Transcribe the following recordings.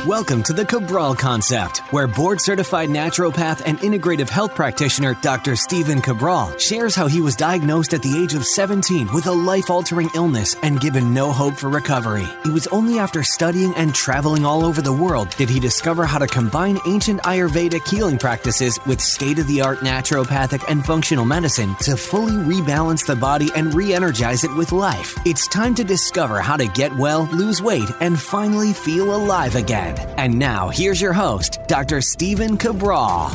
Welcome to the Cabral Concept, where board-certified naturopath and integrative health practitioner Dr. Stephen Cabral shares how he was diagnosed at the age of 17 with a life-altering illness and given no hope for recovery. It was only after studying and traveling all over the world did he discover how to combine ancient Ayurvedic healing practices with state-of-the-art naturopathic and functional medicine to fully rebalance the body and re-energize it with life. It's time to discover how to get well, lose weight, and finally feel alive again. And now, here's your host, Dr. Stephen Cabral.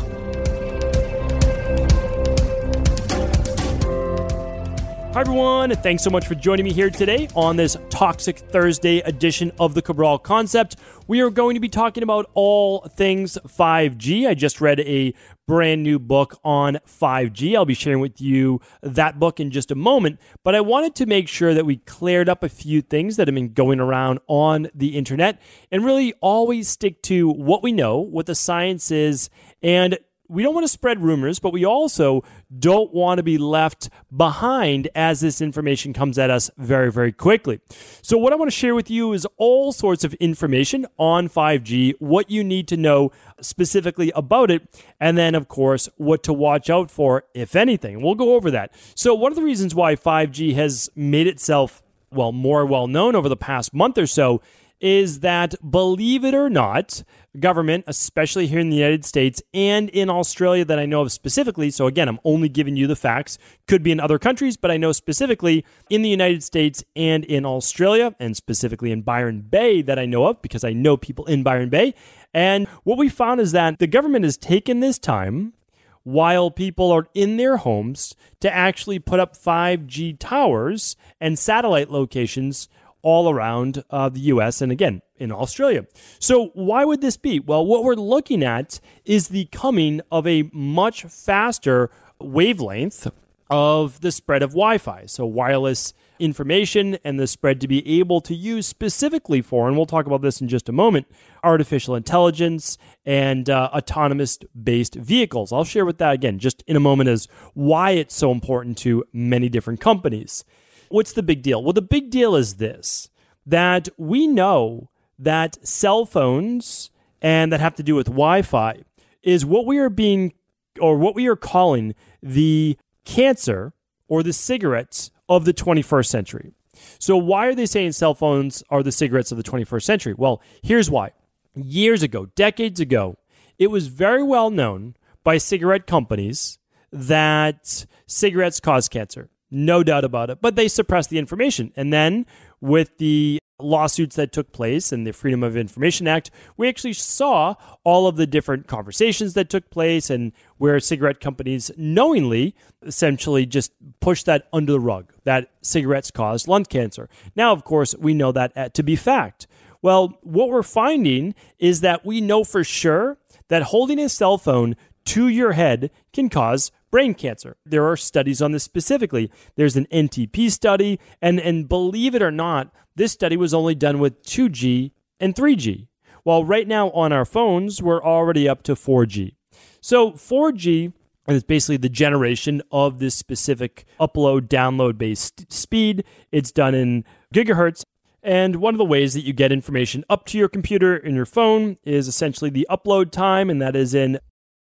Hi, everyone. Thanks so much for joining me here today on this Toxic Thursday edition of the Cabral Concept. We are going to be talking about all things 5G. I just read a brand new book on 5G. I'll be sharing with you that book in just a moment, but I wanted to make sure that we cleared up a few things that have been going around on the internet and really always stick to what we know, what the science is, and we don't want to spread rumors, but we also don't want to be left behind as this information comes at us very, very quickly. So what I want to share with you is all sorts of information on 5G, what you need to know specifically about it, and then, of course, what to watch out for, if anything. We'll go over that. So one of the reasons why 5G has made itself, more well-known over the past month or so is that, believe it or not, government, especially here in the United States and in Australia that I know of specifically, so again, I'm only giving you the facts, could be in other countries, but I know specifically in the United States and in Australia, and specifically in Byron Bay that I know of, because I know people in Byron Bay. And what we found is that the government has taken this time while people are in their homes to actually put up 5G towers and satellite locations all around the U.S. and, again, in Australia. So why would this be? Well, what we're looking at is the coming of a much faster wavelength of the spread of Wi-Fi. So wireless information and the spread to be able to use specifically for, and we'll talk about this in just a moment, artificial intelligence and autonomous-based vehicles. I'll share with that again just in a moment as why it's so important to many different companies. What's the big deal? Well, the big deal is this, that we know that cell phones and that have to do with Wi-Fi is what we are calling the cancer or the cigarettes of the 21st century. So why are they saying cell phones are the cigarettes of the 21st century? Well, here's why. Years ago, decades ago, it was very well known by cigarette companies that cigarettes cause cancer. No doubt about it. But they suppressed the information. And then with the lawsuits that took place and the Freedom of Information Act, we actually saw all of the different conversations that took place and where cigarette companies knowingly essentially just pushed that under the rug, that cigarettes caused lung cancer. Now, of course, we know that to be fact. Well, what we're finding is that we know for sure that holding a cell phone to your head can cause brain cancer. There are studies on this specifically. There's an NTP study, and believe it or not, this study was only done with 2G and 3G. While right now on our phones, we're already up to 4G. So 4G is basically the generation of this specific upload-download-based speed. It's done in gigahertz. And one of the ways that you get information up to your computer and your phone is essentially the upload time, and that is in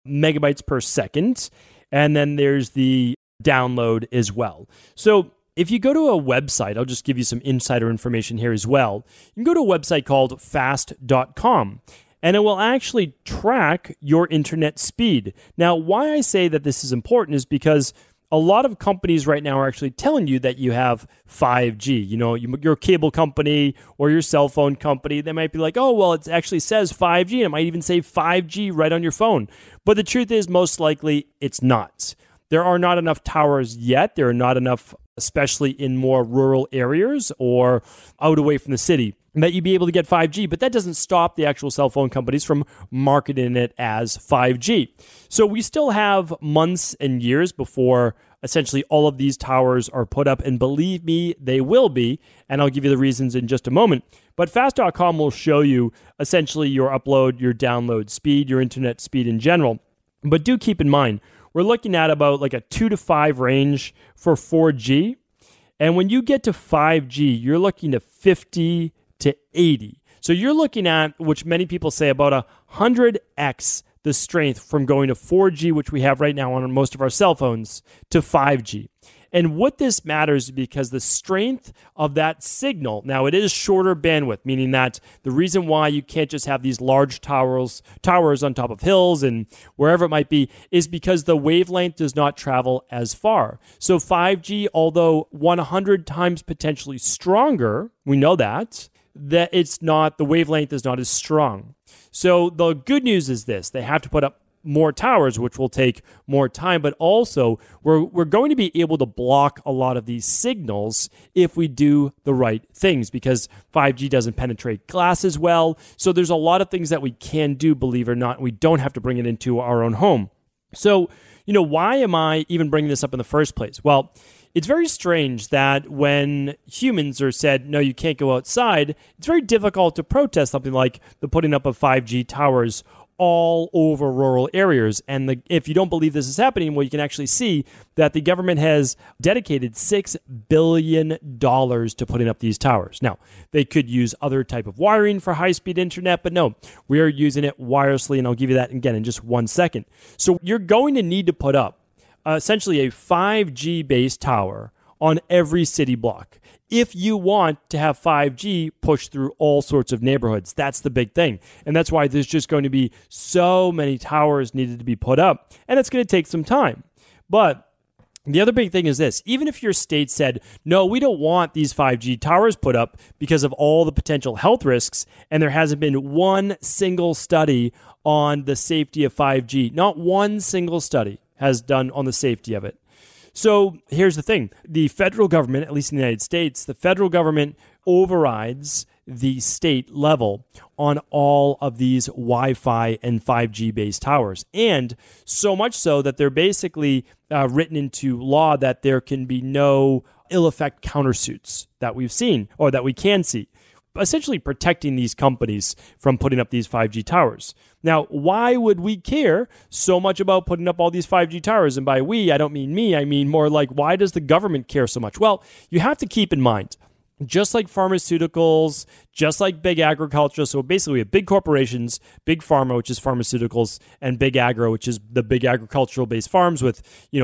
megabytes per second. And then there's the download as well. So if you go to a website, I'll just give you some insider information here as well. You can go to a website called fast.com, and it will actually track your internet speed. Now, why I say that this is important is because a lot of companies right now are actually telling you that you have 5G. You know, your cable company or your cell phone company, they might be like, oh, well, it actually says 5G, and it might even say 5G right on your phone. But the truth is, most likely, it's not. There are not enough towers yet. There are not enough, especially in more rural areas or out away from the city, that you'd be able to get 5G. But that doesn't stop the actual cell phone companies from marketing it as 5G. So we still have months and years before essentially all of these towers are put up. And believe me, they will be. And I'll give you the reasons in just a moment. But fast.com will show you essentially your upload, your download speed, your internet speed in general. But do keep in mind, we're looking at about like a 2 to 5 range for 4G. And when you get to 5G, you're looking at 50 to 80. So you're looking at, which many people say, about 100x the strength from going to 4G, which we have right now on most of our cell phones, to 5G. And what this matters is because the strength of that signal, now it is shorter bandwidth, meaning that the reason why you can't just have these large towers on top of hills and wherever it might be, is because the wavelength does not travel as far. So 5G, although 100 times potentially stronger, we know that it's not, the wavelength is not as strong. So the good news is this: they have to put up more towers, which will take more time, but also we're going to be able to block a lot of these signals if we do the right things, because 5G doesn't penetrate glass as well. So there's a lot of things that we can do, believe it or not. We don't have to bring it into our own home. So, why am I even bringing this up in the first place? Well, it's very strange that when humans are said, no, you can't go outside, it's very difficult to protest something like the putting up of 5G towers all over rural areas. And if you don't believe this is happening, well, you can actually see that the government has dedicated $6 billion to putting up these towers. Now, they could use other type of wiring for high-speed internet, but no, we are using it wirelessly, and I'll give you that again in just 1 second. So you're going to need to put up essentially a 5G-based tower on every city block if you want to have 5G push through all sorts of neighborhoods. That's the big thing. And that's why there's just going to be so many towers needed to be put up. And it's going to take some time. But the other big thing is this: even if your state said, no, we don't want these 5G towers put up because of all the potential health risks, and there hasn't been one single study on the safety of 5G, not one single study has done on the safety of it. So here's the thing. The federal government, at least in the United States, the federal government overrides the state level on all of these Wi-Fi and 5G-based towers. And so much so that they're basically written into law that there can be no ill effect countersuits that we've seen or that we can see, essentially protecting these companies from putting up these 5G towers. Now, why would we care so much about putting up all these 5G towers? And by we, I don't mean me. I mean more like, why does the government care so much? Well, you have to keep in mind, just like pharmaceuticals, just like big agriculture, so basically we have big corporations, big pharma, which is pharmaceuticals, and big agro, which is the big agricultural-based farms with,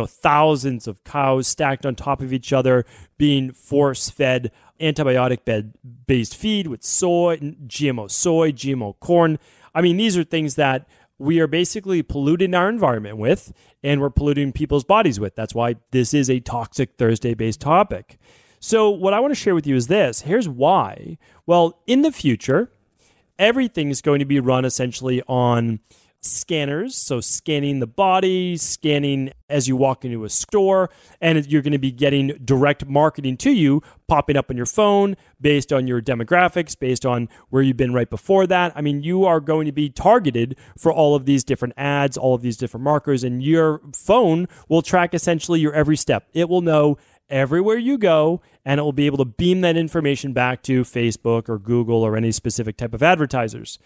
thousands of cows stacked on top of each other, being force-fed antibiotic-based feed with soy, GMO corn. I mean, these are things that we are basically polluting our environment with, and we're polluting people's bodies with. That's why this is a Toxic Thursday-based topic. So what I want to share with you is this. Here's why. Well, in the future, everything is going to be run essentially on scanners, so scanning the body, scanning as you walk into a store, and you're going to be getting direct marketing to you, popping up on your phone based on your demographics, based on where you've been right before that. I mean, you are going to be targeted for all of these different ads, all of these different markers, and your phone will track essentially your every step. It will know everywhere you go, and it will be able to beam that information back to Facebook or Google or any specific type of advertisers.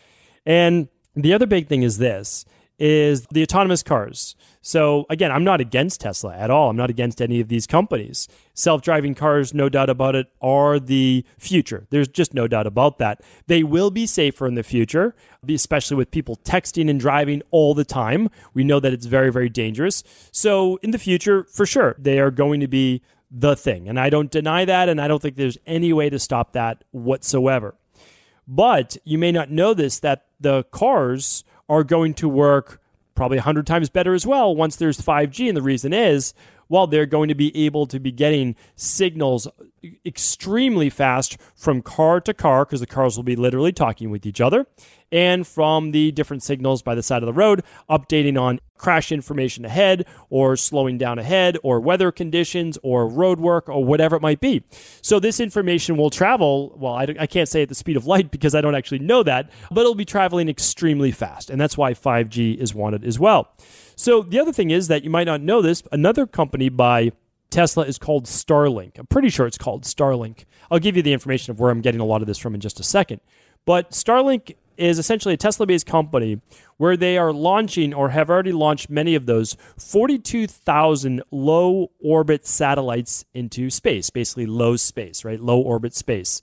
And the other big thing is this, is the autonomous cars. So again, I'm not against Tesla at all. I'm not against any of these companies. Self-driving cars, no doubt about it, are the future. There's just no doubt about that. They will be safer in the future, especially with people texting and driving all the time. We know that it's very, very dangerous. So in the future, for sure, they are going to be the thing. And I don't deny that, and I don't think there's any way to stop that whatsoever. But you may not know this, that the cars are going to work probably 100 times better as well once there's 5G. And the reason is, well, they're going to be able to be getting signals extremely fast from car to car, because the cars will be literally talking with each other, and from the different signals by the side of the road, updating on crash information ahead, or slowing down ahead, or weather conditions, or road work, or whatever it might be. So this information will travel, well, I can't say at the speed of light because I don't actually know that, but it'll be traveling extremely fast. And that's why 5G is wanted as well. So the other thing is that you might not know this, another company by Tesla is called Starlink. I'm pretty sure it's called Starlink. I'll give you the information of where I'm getting a lot of this from in just a second. But Starlink is essentially a Tesla-based company where they are launching, or have already launched many of those, 42,000 low-orbit satellites into space, basically low space, right? Low-orbit space.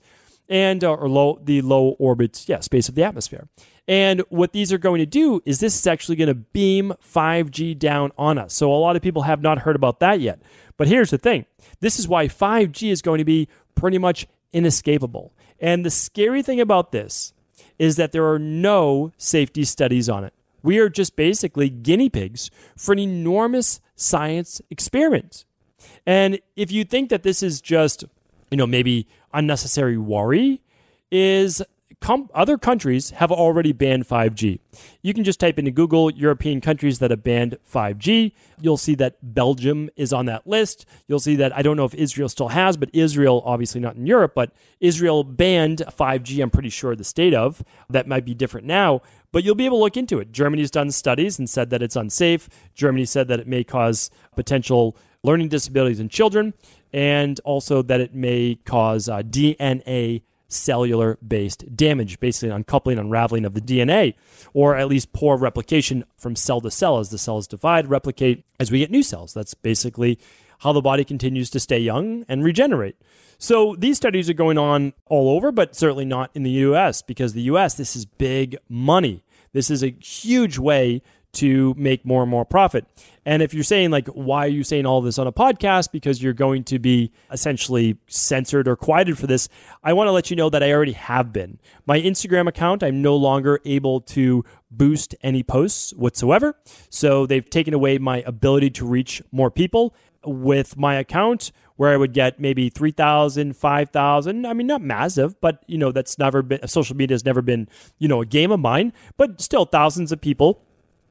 and the low orbit space of the atmosphere. And what these are going to do is this is actually going to beam 5G down on us. So a lot of people have not heard about that yet. But here's the thing. This is why 5G is going to be pretty much inescapable. And the scary thing about this is that there are no safety studies on it. We are just basically guinea pigs for an enormous science experiment. And if you think that this is just, maybe unnecessary worry, is other countries have already banned 5G. You can just type into Google European countries that have banned 5G. You'll see that Belgium is on that list. You'll see that, I don't know if Israel still has, but Israel, obviously not in Europe, but Israel banned 5G, I'm pretty sure the state of. That might be different now, but you'll be able to look into it. Germany's done studies and said that it's unsafe. Germany said that it may cause potential learning disabilities in children, and also that it may cause DNA cellular-based damage, basically uncoupling, unraveling of the DNA, or at least poor replication from cell to cell. As the cells divide, replicate, as we get new cells. That's basically how the body continues to stay young and regenerate. So these studies are going on all over, but certainly not in the U.S., because the U.S., this is big money. This is a huge way to make more and more profit. And if you're saying, why are you saying all this on a podcast? Because you're going to be essentially censored or quieted for this. I want to let you know that I already have been. My Instagram account, I'm no longer able to boost any posts whatsoever. So they've taken away my ability to reach more people with my account, where I would get maybe 3,000, 5,000. I mean, not massive, but that's never been, social media has never been, a game of mine, but still thousands of people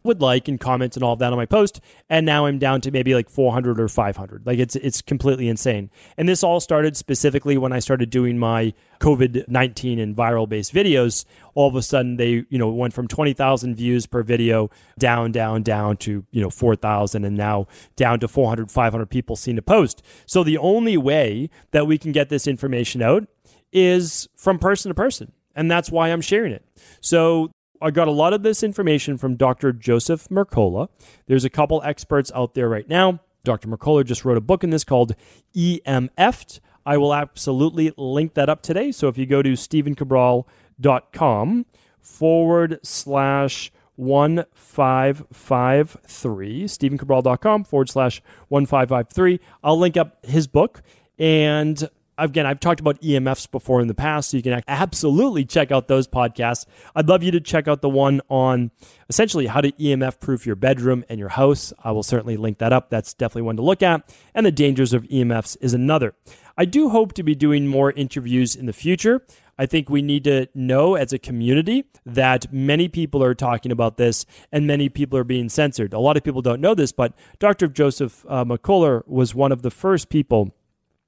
would like and comment and all of that on my post. And now I'm down to maybe 400 or 500. It's completely insane. And this all started specifically when I started doing my COVID-19 and viral based videos. All of a sudden they, went from 20,000 views per video down to, 4,000, and now down to 400, 500 people seen a post. So the only way that we can get this information out is from person to person. And that's why I'm sharing it. So I got a lot of this information from Dr. Joseph Mercola. There's a couple experts out there right now. Dr. Mercola just wrote a book in this called EMFs. I will absolutely link that up today. So if you go to StephenCabral.com /1553, StephenCabral.com /1553, I'll link up his book. And again, I've talked about EMFs before in the past, so you can absolutely check out those podcasts. I'd love you to check out the one on essentially how to EMF proof your bedroom and your house. I will certainly link that up. That's definitely one to look at. And the dangers of EMFs is another. I do hope to be doing more interviews in the future. I think we need to know as a community that many people are talking about this and many people are being censored. A lot of people don't know this, but Dr. Joseph Mercola was one of the first people,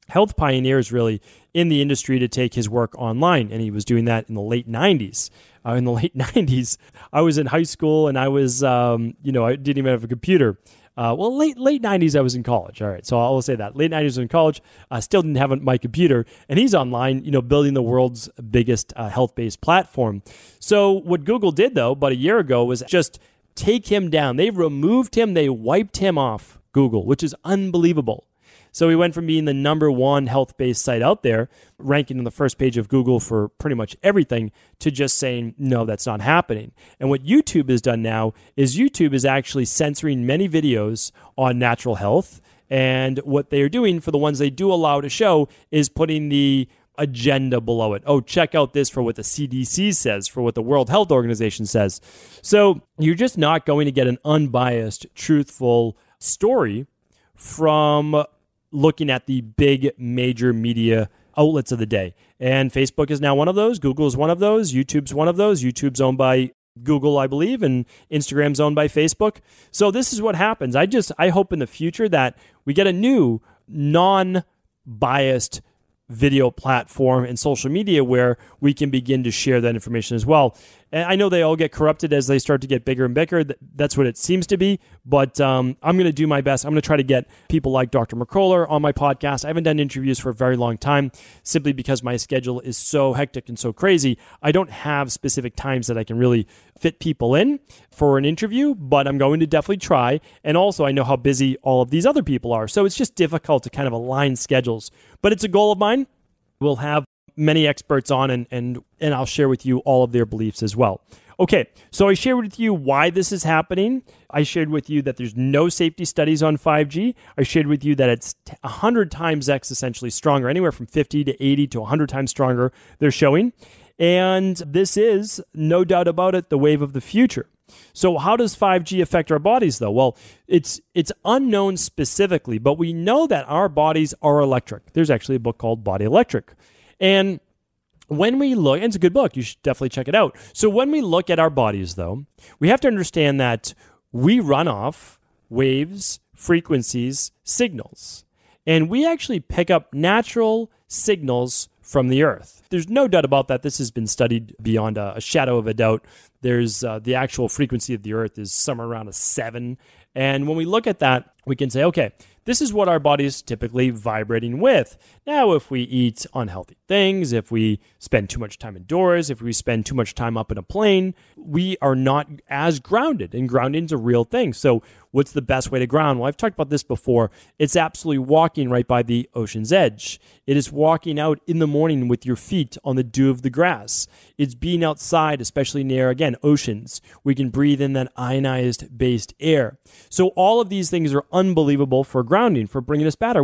health pioneers really, in the industry to take his work online. And he was doing that in the late 90s. In the late 90s, I was in high school and I was, I didn't even have a computer. Late 90s, I was in college. All right, so I'll say that. Late 90s, I was in college. I still didn't have my computer. And he's online, building the world's biggest health-based platform. So what Google did, though, about a year ago was just take him down. They removed him. They wiped him off Google, which is unbelievable. So we went from being the number one health-based site out there, ranking on the first page of Google for pretty much everything, to just saying, no, that's not happening. And what YouTube has done now is YouTube is actually censoring many videos on natural health. And what they are doing for the ones they do allow to show is putting the agenda below it. Oh, check out this for what the CDC says, for what the World Health Organization says. So you're just not going to get an unbiased, truthful story from looking at the big major media outlets of the day. And Facebook is now one of those. Google is one of those. YouTube's one of those. YouTube's owned by Google, I believe, and Instagram's owned by Facebook. So this is what happens. I hope in the future that we get a new non-biased video platform and social media where we can begin to share that information as well. And I know they all get corrupted as they start to get bigger and bigger. That's what it seems to be. But I'm going to do my best. I'm going to try to get people like Dr. Mercola on my podcast. I haven't done interviews for a very long time simply because my schedule is so hectic and so crazy. I don't have specific times that I can really fit people in for an interview, but I'm going to definitely try. And also, I know how busy all of these other people are. So it's just difficult to kind of align schedules. But it's a goal of mine. We'll have many experts on, and I'll share with you all of their beliefs as well. Okay, so I shared with you why this is happening. I shared with you that there's no safety studies on 5G. I shared with you that it's 100 times X essentially stronger, anywhere from 50 to 80 to 100 times stronger they're showing. And this is, no doubt about it, the wave of the future. So how does 5G affect our bodies, though? Well, it's unknown specifically, but we know that our bodies are electric. There's actually a book called Body Electric. And when we look, and it's a good book, you should definitely check it out. So when we look at our bodies, though, we have to understand that we run off waves, frequencies, signals. And we actually pick up natural signals from the earth. There's no doubt about that. This has been studied beyond a shadow of a doubt. There's the actual frequency of the earth is somewhere around a 7. And when we look at that, we can say, okay, this is what our body is typically vibrating with. Now, if we eat unhealthy things, if we spend too much time indoors, if we spend too much time up in a plane, we are not as grounded, and grounding is a real thing. So what's the best way to ground? Well, I've talked about this before. It's absolutely walking right by the ocean's edge. It is walking out in the morning with your feet on the dew of the grass. It's being outside, especially near, again, oceans. We can breathe in that ionized-based air. So all of these things are unbelievable for grounding, for bringing us back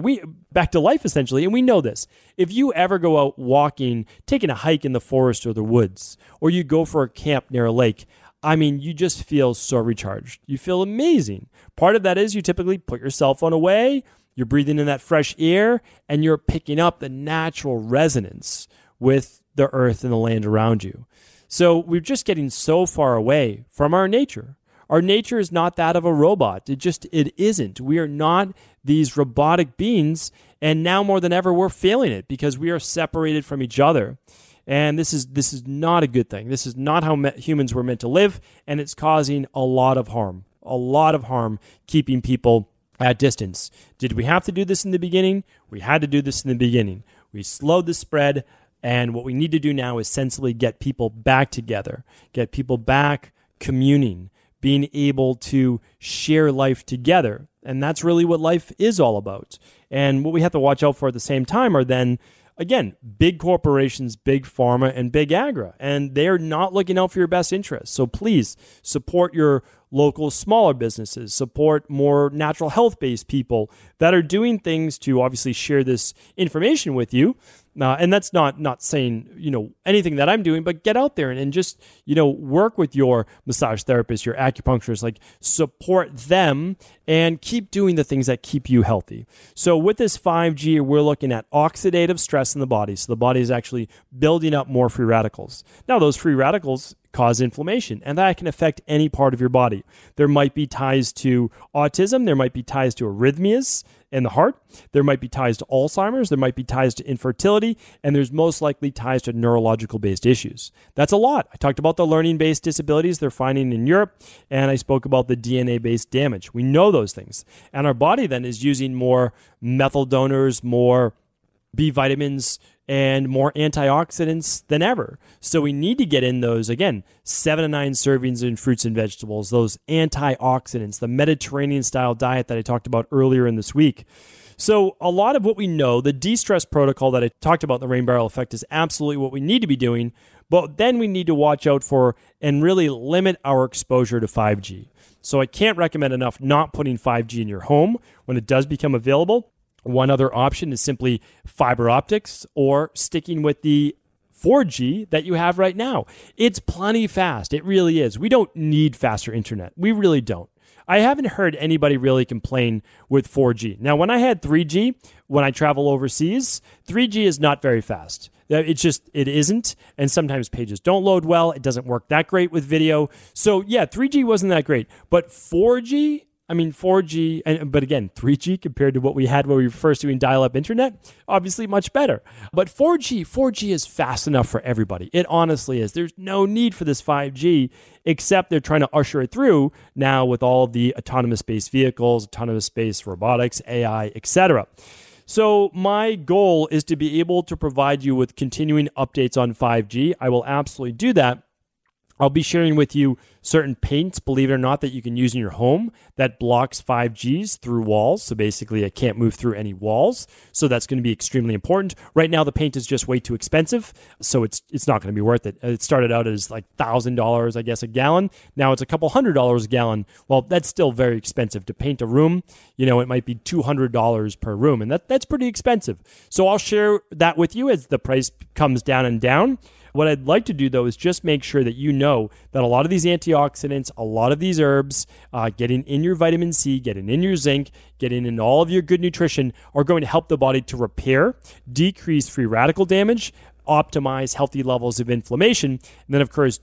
to life, essentially. And we know this. If you ever go out walking, taking a hike in the forest or the woods, or you go for a camp near a lake, I mean, you just feel so recharged. You feel amazing. Part of that is you typically put your cell phone away, you're breathing in that fresh air, and you're picking up the natural resonance with the earth and the land around you. So we're just getting so far away from our nature. Our nature is not that of a robot. It isn't. We are not these robotic beings, and now more than ever, we're failing it because we are separated from each other. And this is not a good thing. This is not how humans were meant to live, and it's causing a lot of harm, keeping people at distance. Did we have to do this in the beginning? We had to do this in the beginning. We slowed the spread, and what we need to do now is sensibly get people back together, get people back communing, being able to share life together. And that's really what life is all about. And what we have to watch out for at the same time are then, again, big corporations, big pharma, and big agri. And they're not looking out for your best interests. So please support your local smaller businesses, support more natural health-based people that are doing things to obviously share this information with you. And that's not saying, anything that I'm doing, but get out there and just, work with your massage therapist, your acupuncturist, like support them and keep doing the things that keep you healthy. So with this 5G, we're looking at oxidative stress in the body. So the body is actually building up more free radicals. Now, those free radicals cause inflammation, and that can affect any part of your body. There might be ties to autism. There might be ties to arrhythmias in the heart. There might be ties to Alzheimer's. There might be ties to infertility, and there's most likely ties to neurological-based issues. That's a lot. I talked about the learning-based disabilities they're finding in Europe, and I spoke about the DNA-based damage. We know those things, and our body then is using more methyl donors, more B vitamins, and more antioxidants than ever. So we need to get in those, again, 7 to 9 servings in fruits and vegetables, those antioxidants, the Mediterranean-style diet that I talked about earlier in this week. So a lot of what we know, the de-stress protocol that I talked about in the rain barrel effect is absolutely what we need to be doing, but then we need to watch out for and really limit our exposure to 5G. So I can't recommend enough not putting 5G in your home when it does become available. One other option is simply fiber optics or sticking with the 4G that you have right now. It's plenty fast. It really is. We don't need faster internet. We really don't. I haven't heard anybody really complain with 4G. Now, when I had 3G, when I travel overseas, 3G is not very fast. It isn't. And sometimes pages don't load well. It doesn't work that great with video. So yeah, 3G wasn't that great. But 4G, but again, 3G compared to what we had when we were first doing dial-up internet, obviously much better. But 4G is fast enough for everybody. It honestly is. There's no need for this 5G, except they're trying to usher it through now with all of the autonomous-based vehicles, autonomous-based robotics, AI, etc. So my goal is to be able to provide you with continuing updates on 5G. I will absolutely do that I'll be sharing with you certain paints, believe it or not, that you can use in your home that blocks 5Gs through walls. So basically, it can't move through any walls. So that's going to be extremely important. Right now, the paint is just way too expensive, so it's not going to be worth it. It started out as like $1,000, I guess, a gallon. Now it's a couple $100 a gallon. Well, that's still very expensive to paint a room. It might be $200 per room, and that's pretty expensive. So I'll share that with you as the price comes down and down. What I'd like to do, though, is just make sure that you know that a lot of these antioxidants, a lot of these herbs, getting in your vitamin C, getting in your zinc, getting in all of your good nutrition are going to help the body to repair, decrease free radical damage, optimize healthy levels of inflammation, and then, of course,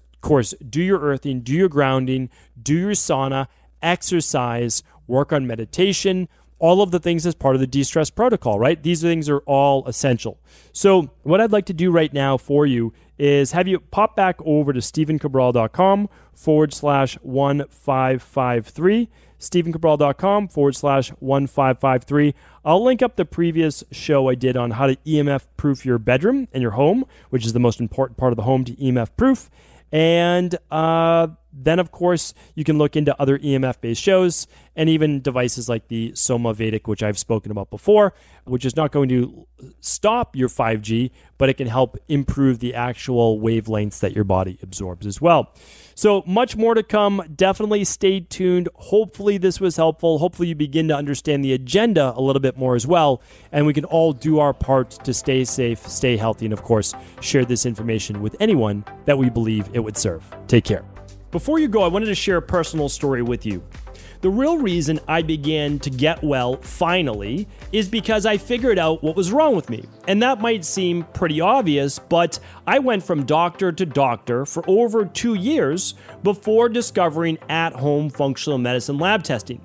do your earthing, do your grounding, do your sauna, exercise, work on meditation, all of the things as part of the de-stress protocol, right? These things are all essential. So what I'd like to do right now for you is have you pop back over to StephenCabral.com/1553, StephenCabral.com/1553. I'll link up the previous show I did on how to EMF proof your bedroom and your home, which is the most important part of the home to EMF proof. And then, of course, you can look into other EMF-based shows and even devices like the Soma Vedic, which I've spoken about before, which is not going to stop your 5G, but it can help improve the actual wavelengths that your body absorbs as well. So much more to come. Definitely stay tuned. Hopefully this was helpful. Hopefully you begin to understand the agenda a little bit more as well, and we can all do our part to stay safe, stay healthy, and of course, share this information with anyone that we believe it would serve. Take care. Before you go, I wanted to share a personal story with you. The real reason I began to get well finally is because I figured out what was wrong with me. And that might seem pretty obvious, but I went from doctor to doctor for over 2 years before discovering at-home functional medicine lab testing.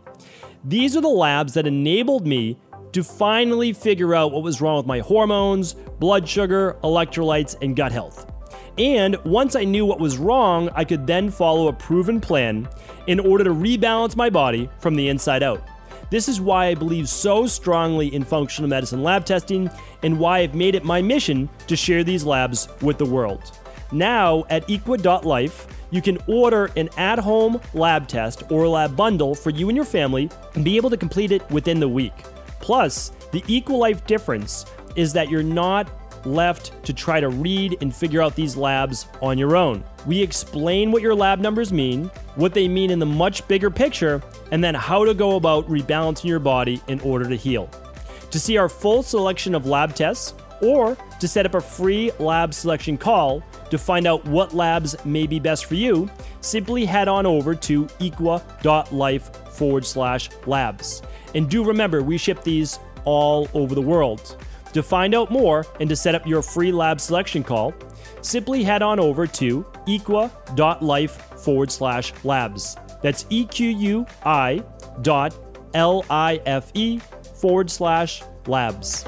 These are the labs that enabled me to finally figure out what was wrong with my hormones, blood sugar, electrolytes, and gut health. And once I knew what was wrong, I could then follow a proven plan in order to rebalance my body from the inside out. This is why I believe so strongly in functional medicine lab testing and why I've made it my mission to share these labs with the world. Now at equa.life, you can order an at-home lab test or lab bundle for you and your family and be able to complete it within the week. Plus, the EquaLife difference is that you're not left to try to read and figure out these labs on your own. We explain what your lab numbers mean, what they mean in the much bigger picture, and then how to go about rebalancing your body in order to heal. To see our full selection of lab tests, or to set up a free lab selection call to find out what labs may be best for you, simply head on over to equa.life/labs. And do remember, we ship these all over the world. To find out more and to set up your free lab selection call, simply head on over to equa.life/labs. That's EQUI.LIFE/labs.